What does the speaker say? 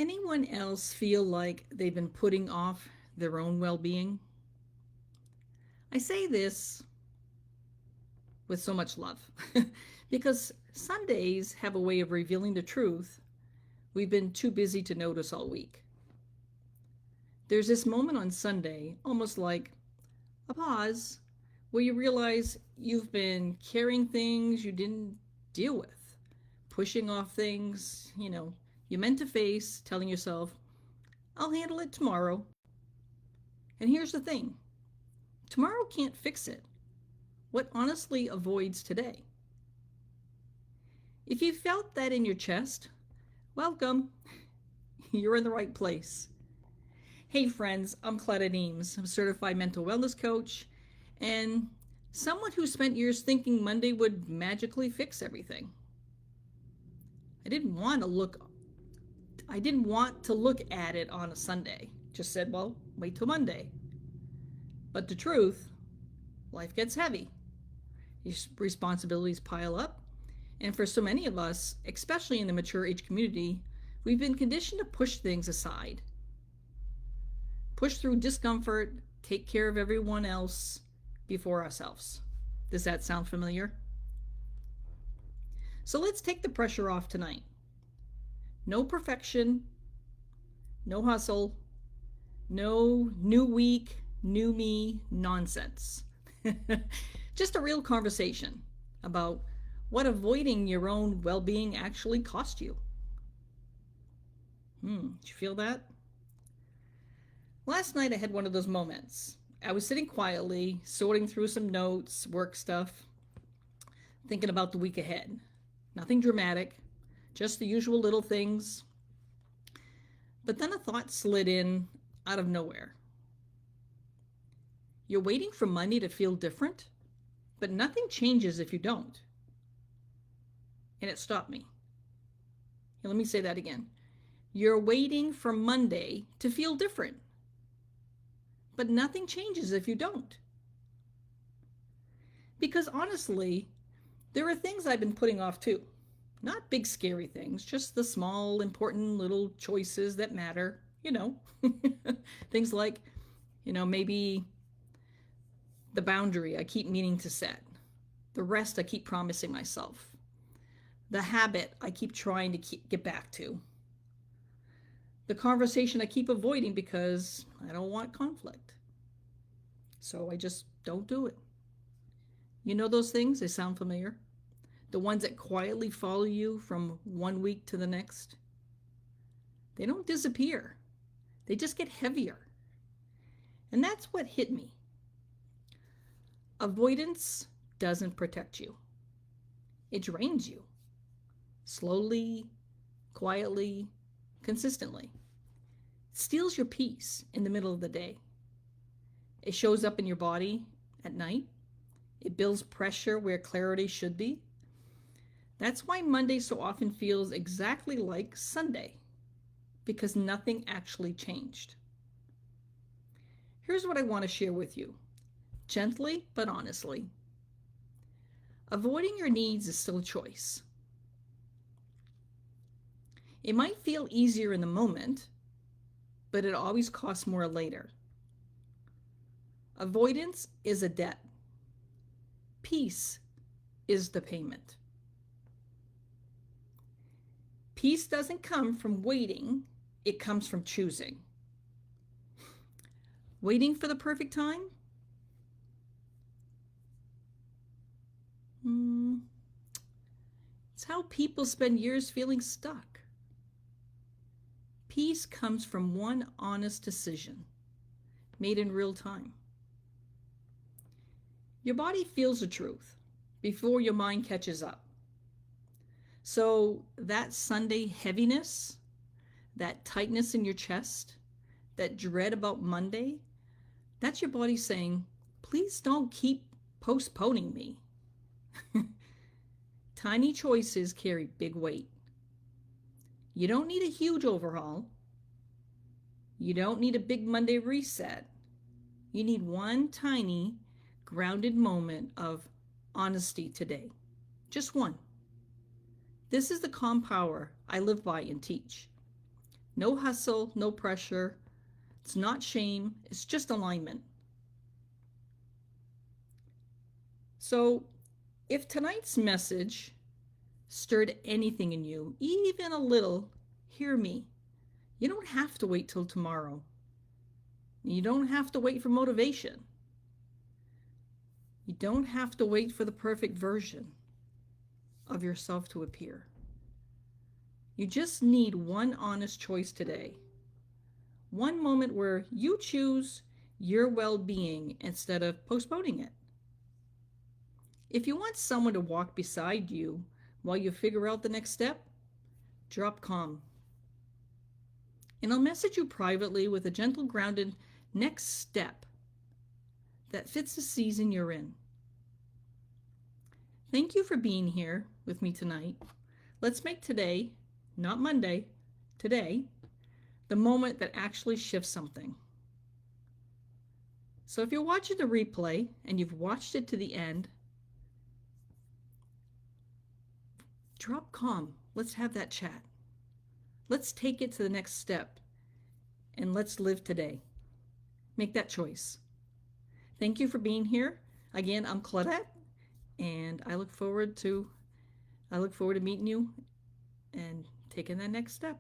Anyone else feel like they've been putting off their own well being? I say this with so much love because Sundays have a way of revealing the truth we've been too busy to notice all week. There's this moment on Sunday, almost like a pause, where you realize you've been carrying things you didn't deal with, pushing off things, you meant to face, telling yourself, I'll handle it tomorrow. And here's the thing, tomorrow can't fix it. What honestly avoids today? If you felt that in your chest, welcome. You're in the right place. Hey friends, I'm Claudette Eames. I'm a certified mental wellness coach and someone who spent years thinking Monday would magically fix everything. I didn't want to look at it on a Sunday. Just said, well, wait till Monday. But the truth, life gets heavy. Responsibilities pile up. And for so many of us, especially in the mature age community, we've been conditioned to push things aside. Push through discomfort, take care of everyone else before ourselves. Does that sound familiar? So let's take the pressure off tonight. No perfection, no hustle, no new week, new me nonsense. Just a real conversation about what avoiding your own well-being actually cost you. Did you feel that? Last night I had one of those moments. I was sitting quietly, sorting through some notes, work stuff, thinking about the week ahead. Nothing dramatic, just the usual little things. But then a thought slid in out of nowhere. You're waiting for Monday to feel different, but nothing changes if you don't. And it stopped me. Here, let me say that again. You're waiting for Monday to feel different, but nothing changes if you don't. Because honestly, there are things I've been putting off too. Not big scary things, just the small, important little choices that matter, Things like, maybe the boundary I keep meaning to set, the rest I keep promising myself, the habit I keep trying to get back to, the conversation I keep avoiding because I don't want conflict. So I just don't do it. You know those things? They sound familiar? The ones that quietly follow you from one week to the next? They don't disappear. They just get heavier. And that's what hit me. Avoidance doesn't protect you. It drains you. Slowly, quietly, consistently. It steals your peace in the middle of the day. It shows up in your body at night. It builds pressure where clarity should be. That's why Monday so often feels exactly like Sunday, because nothing actually changed. Here's what I want to share with you, gently but honestly. Avoiding your needs is still a choice. It might feel easier in the moment, but it always costs more later. Avoidance is a debt. Peace is the payment. Peace doesn't come from waiting, it comes from choosing. Waiting for the perfect time? It's how people spend years feeling stuck. Peace comes from one honest decision made in real time. Your body feels the truth before your mind catches up. So that Sunday heaviness, that tightness in your chest, that dread about Monday, that's your body saying, please don't keep postponing me. Tiny choices carry big weight. You don't need a huge overhaul. You don't need a big Monday reset. You need one tiny, grounded moment of honesty today. Just one. This is the calm power I live by and teach. No hustle, no pressure. It's not shame, it's just alignment. So, if tonight's message stirred anything in you, even a little, hear me. You don't have to wait till tomorrow. You don't have to wait for motivation. You don't have to wait for the perfect version of yourself to appear. You just need one honest choice today. One moment where you choose your well being instead of postponing it. If you want someone to walk beside you while you figure out the next step, drop calm. And I'll message you privately with a gentle, grounded next step that fits the season you're in. Thank you for being here with me tonight. Let's make today, not Monday, today, the moment that actually shifts something. So if you're watching the replay and you've watched it to the end, drop calm. Let's have that chat. Let's take it to the next step and let's live today. Make that choice. Thank you for being here. Again, I'm Claudette, and I look forward to meeting you and taking that next step.